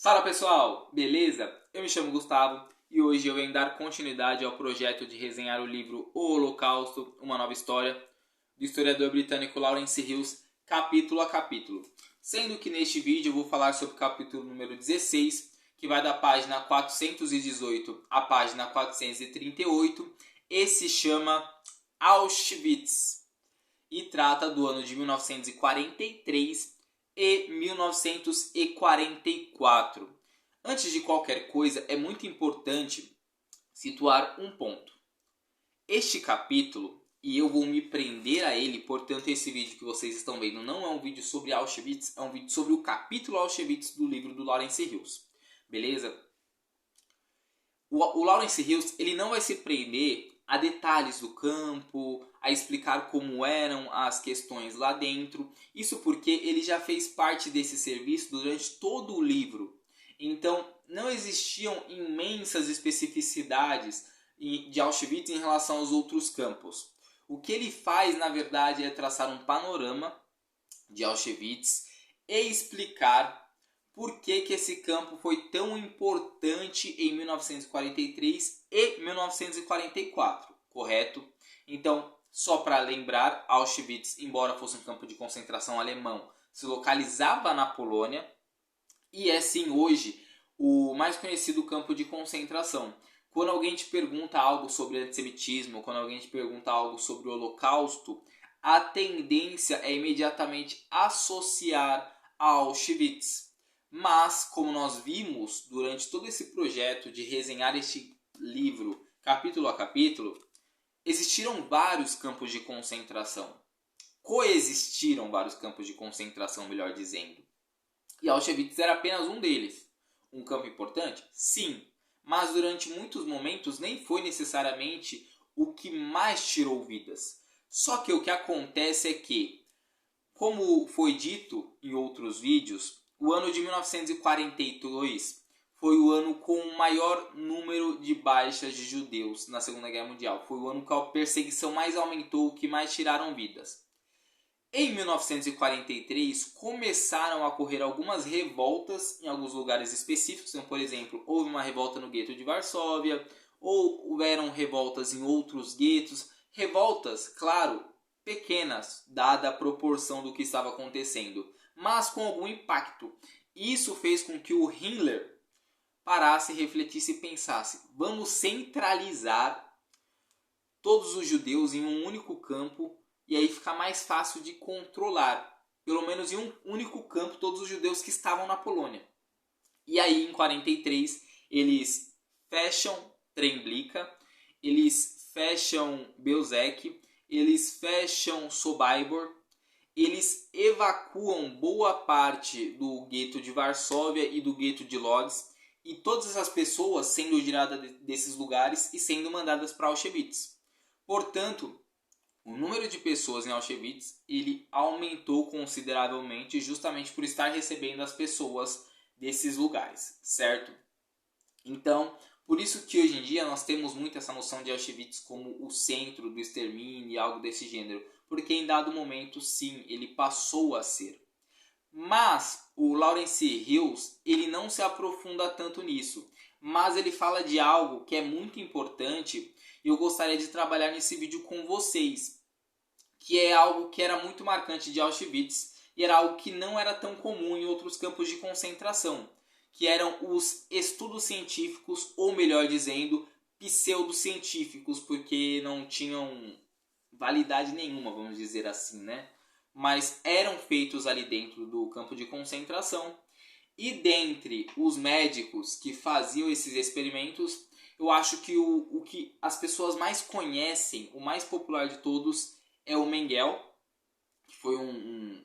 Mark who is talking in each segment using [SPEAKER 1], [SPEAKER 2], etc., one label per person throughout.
[SPEAKER 1] Fala pessoal, beleza? Eu me chamo Gustavo e hoje eu venho dar continuidade ao projeto de resenhar o livro O Holocausto, uma nova história, do historiador britânico Lawrence Hills, capítulo a capítulo. Sendo que neste vídeo eu vou falar sobre o capítulo número 16, que vai da página 418 à página 438, e se chama Auschwitz, e trata do ano de 1943 e 1944. Antes de qualquer coisa, é muito importante situar um ponto. Este capítulo, e eu vou me prender a ele, portanto esse vídeo que vocês estão vendo não é um vídeo sobre Auschwitz, é um vídeo sobre o capítulo Auschwitz do livro do Lawrence Hills. Beleza? O Lawrence Hills ele não vai se prender a detalhes do campo, a explicar como eram as questões lá dentro. Isso porque ele já fez parte desse serviço durante todo o livro. Então, não existiam imensas especificidades de Auschwitz em relação aos outros campos. O que ele faz, na verdade, é traçar um panorama de Auschwitz e explicar por que esse campo foi tão importante em 1943 e 1944, correto? Então, só para lembrar, Auschwitz, embora fosse um campo de concentração alemão, se localizava na Polônia e é sim hoje o mais conhecido campo de concentração. Quando alguém te pergunta algo sobre antissemitismo, quando alguém te pergunta algo sobre o Holocausto, a tendência é imediatamente associar a Auschwitz. Mas, como nós vimos durante todo esse projeto de resenhar este livro capítulo a capítulo, existiram vários campos de concentração. Coexistiram vários campos de concentração, melhor dizendo. E Auschwitz era apenas um deles. Um campo importante? Sim. Mas durante muitos momentos nem foi necessariamente o que mais tirou vidas. Só que o que acontece é que, como foi dito em outros vídeos, o ano de 1942 foi o ano com o maior número de baixas de judeus na Segunda Guerra Mundial. Foi o ano que a perseguição mais aumentou, que mais tiraram vidas. Em 1943, começaram a ocorrer algumas revoltas em alguns lugares específicos. Então, por exemplo, houve uma revolta no gueto de Varsóvia, ou houveram revoltas em outros guetos. Revoltas, claro, pequenas, dada a proporção do que estava acontecendo, mas com algum impacto. Isso fez com que o Himmler parasse, refletisse e pensasse: vamos centralizar todos os judeus em um único campo e aí fica mais fácil de controlar, pelo menos em um único campo, todos os judeus que estavam na Polônia. E aí em 43 eles fecham Treblinka, eles fecham Belzec, eles fecham Sobibor, eles evacuam boa parte do gueto de Varsóvia e do gueto de Lodz, e todas essas pessoas sendo tiradas desses lugares e sendo mandadas para Auschwitz. Portanto, o número de pessoas em Auschwitz ele aumentou consideravelmente justamente por estar recebendo as pessoas desses lugares, certo? Então, por isso que hoje em dia nós temos muito essa noção de Auschwitz como o centro do extermínio e algo desse gênero, porque em dado momento, sim, ele passou a ser. Mas o Lawrence Hills ele não se aprofunda tanto nisso, mas ele fala de algo que é muito importante e eu gostaria de trabalhar nesse vídeo com vocês, que é algo que era muito marcante de Auschwitz e era algo que não era tão comum em outros campos de concentração, que eram os estudos científicos, ou melhor dizendo, pseudocientíficos, porque não tinham validade nenhuma, vamos dizer assim, né? Mas eram feitos ali dentro do campo de concentração. E dentre os médicos que faziam esses experimentos, eu acho que o que as pessoas mais conhecem, o mais popular de todos, é o Mengele, que foi um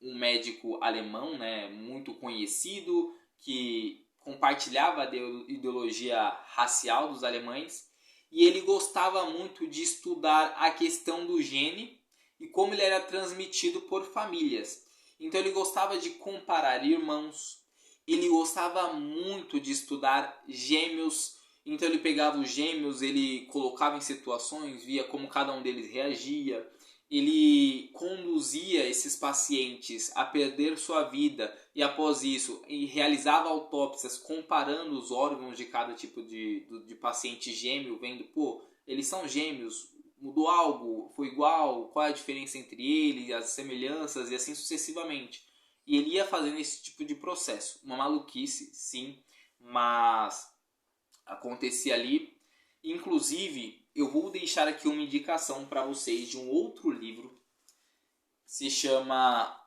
[SPEAKER 1] médico alemão, né, muito conhecido, que compartilhava a ideologia racial dos alemães, e ele gostava muito de estudar a questão do gene e como ele era transmitido por famílias. Então ele gostava de comparar irmãos, ele gostava muito de estudar gêmeos. Então ele pegava os gêmeos, ele colocava em situações, via como cada um deles reagia. ele conduzia esses pacientes a perder sua vida e após isso e realizava autópsias comparando os órgãos de cada tipo de paciente gêmeo, vendo, pô, eles são gêmeos, mudou algo, foi igual, qual é a diferença entre eles, as semelhanças e assim sucessivamente. E ele ia fazendo esse tipo de processo. Uma maluquice, sim, mas acontecia ali. Inclusive, eu vou deixar aqui uma indicação para vocês de um outro livro. Se chama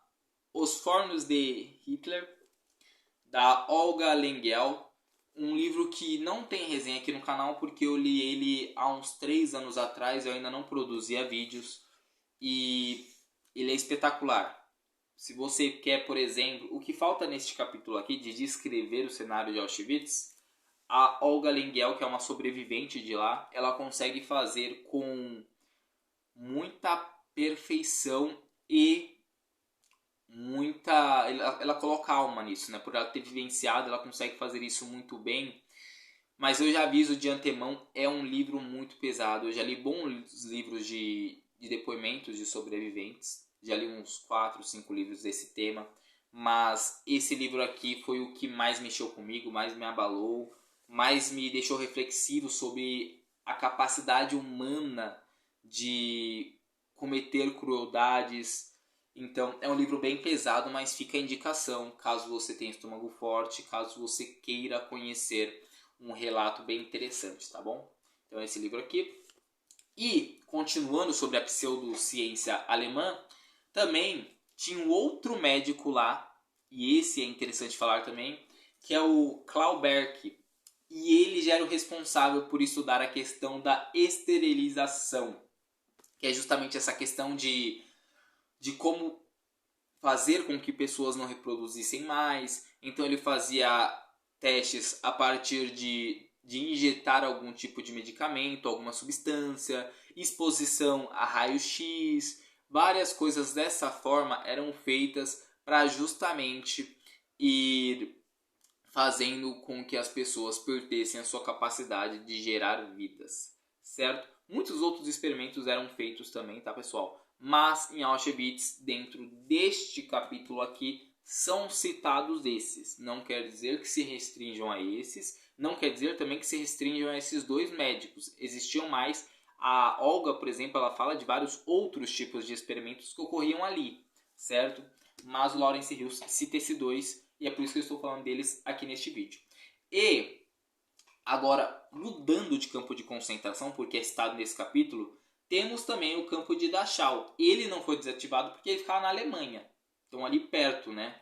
[SPEAKER 1] Os Fornos de Hitler, da Olga Lengel. Um livro que não tem resenha aqui no canal porque eu li ele há uns 3 anos atrás. Eu ainda não produzia vídeos. E ele é espetacular. Se você quer, por exemplo, o que falta neste capítulo aqui de descrever o cenário de Auschwitz, a Olga Lengel, que é uma sobrevivente de lá, ela consegue fazer com muita perfeição e ela coloca alma nisso, né? Por ela ter vivenciado, ela consegue fazer isso muito bem. Mas eu já aviso de antemão, é um livro muito pesado. Eu já li bons livros de depoimentos de sobreviventes. Já li uns 4, 5 livros desse tema. Mas esse livro aqui foi o que mais mexeu comigo, mais me abalou, mais me deixou reflexivo sobre a capacidade humana de cometer crueldades. Então é um livro bem pesado, mas fica a indicação caso você tenha estômago forte, caso você queira conhecer um relato bem interessante, tá bom? Então é esse livro aqui. E continuando sobre a pseudociência alemã, também tinha um outro médico lá, e esse é interessante falar também, que é o Clauberk. E ele já era o responsável por estudar a questão da esterilização, que é justamente essa questão de como fazer com que pessoas não reproduzissem mais. Então ele fazia testes a partir de injetar algum tipo de medicamento, alguma substância, exposição a raio-x, várias coisas dessa forma eram feitas para justamente ir fazendo com que as pessoas perdessem a sua capacidade de gerar vidas, certo? Muitos outros experimentos eram feitos também, tá, pessoal? Mas em Auschwitz, dentro deste capítulo aqui, são citados esses. Não quer dizer que se restringam a esses, não quer dizer também que se restringam a esses dois médicos. Existiam mais. A Olga, por exemplo, ela fala de vários outros tipos de experimentos que ocorriam ali, certo? Mas o Lawrence Hills cita esses dois e é por isso que eu estou falando deles aqui neste vídeo. E agora, mudando de campo de concentração, porque é citado nesse capítulo, temos também o campo de Dachau. Ele não foi desativado porque ele ficava na Alemanha. Então ali perto, né?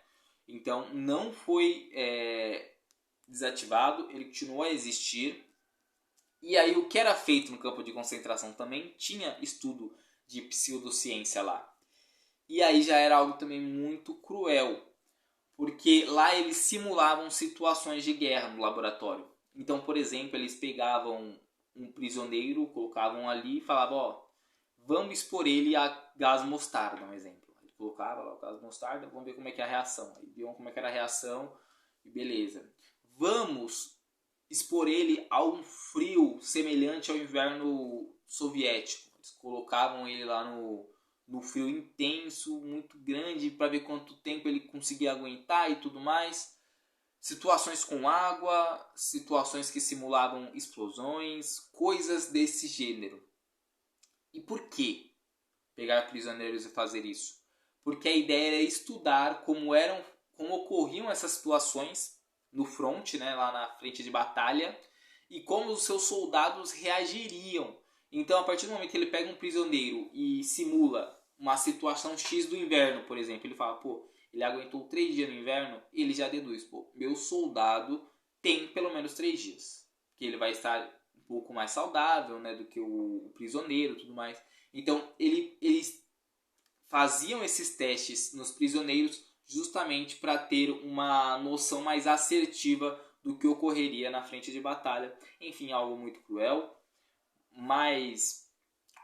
[SPEAKER 1] Então não foi desativado, ele continuou a existir. E aí o que era feito no campo de concentração também tinha estudo de pseudociência lá. E aí já era algo também muito cruel, porque lá eles simulavam situações de guerra no laboratório. Então, por exemplo, eles pegavam um prisioneiro, colocavam ali e falavam, ó, vamos expor ele a gás mostarda, um exemplo. Ele colocava lá o gás mostarda, vamos ver como é que é a reação. Aí viam como é que era a reação e beleza. Vamos expor ele a um frio semelhante ao inverno soviético. Eles colocavam ele lá no frio intenso, muito grande, para ver quanto tempo ele conseguia aguentar e tudo mais. Situações com água, situações que simulavam explosões, coisas desse gênero. E por que pegar prisioneiros e fazer isso? Porque a ideia era estudar como ocorriam essas situações no front, né, lá na frente de batalha, e como os seus soldados reagiriam. Então, a partir do momento que ele pega um prisioneiro e simula uma situação X do inverno, por exemplo, ele fala, pô, ele aguentou 3 dias no inverno, ele já deduz, pô, meu soldado tem pelo menos 3 dias, que ele vai estar um pouco mais saudável, né, do que o prisioneiro e tudo mais. Então, eles faziam esses testes nos prisioneiros justamente para ter uma noção mais assertiva do que ocorreria na frente de batalha. Enfim, algo muito cruel, mas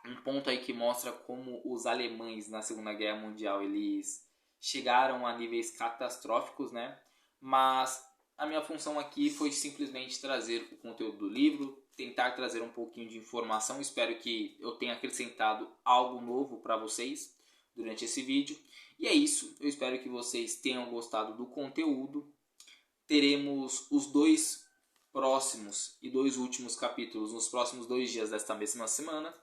[SPEAKER 1] um ponto aí que mostra como os alemães na Segunda Guerra Mundial eles chegaram a níveis catastróficos, né? Mas a minha função aqui foi simplesmente trazer o conteúdo do livro, tentar trazer um pouquinho de informação. Espero que eu tenha acrescentado algo novo para vocês durante esse vídeo. E é isso, eu espero que vocês tenham gostado do conteúdo. Teremos os 2 próximos e 2 últimos capítulos nos próximos 2 dias desta mesma semana.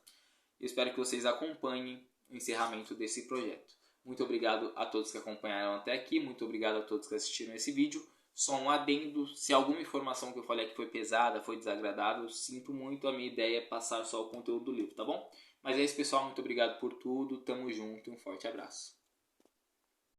[SPEAKER 1] Eu espero que vocês acompanhem o encerramento desse projeto. Muito obrigado a todos que acompanharam até aqui, muito obrigado a todos que assistiram esse vídeo. Só um adendo, se alguma informação que eu falei aqui foi pesada, foi desagradável, sinto muito, a minha ideia é passar só o conteúdo do livro, tá bom? Mas é isso, pessoal, muito obrigado por tudo, tamo junto e um forte abraço.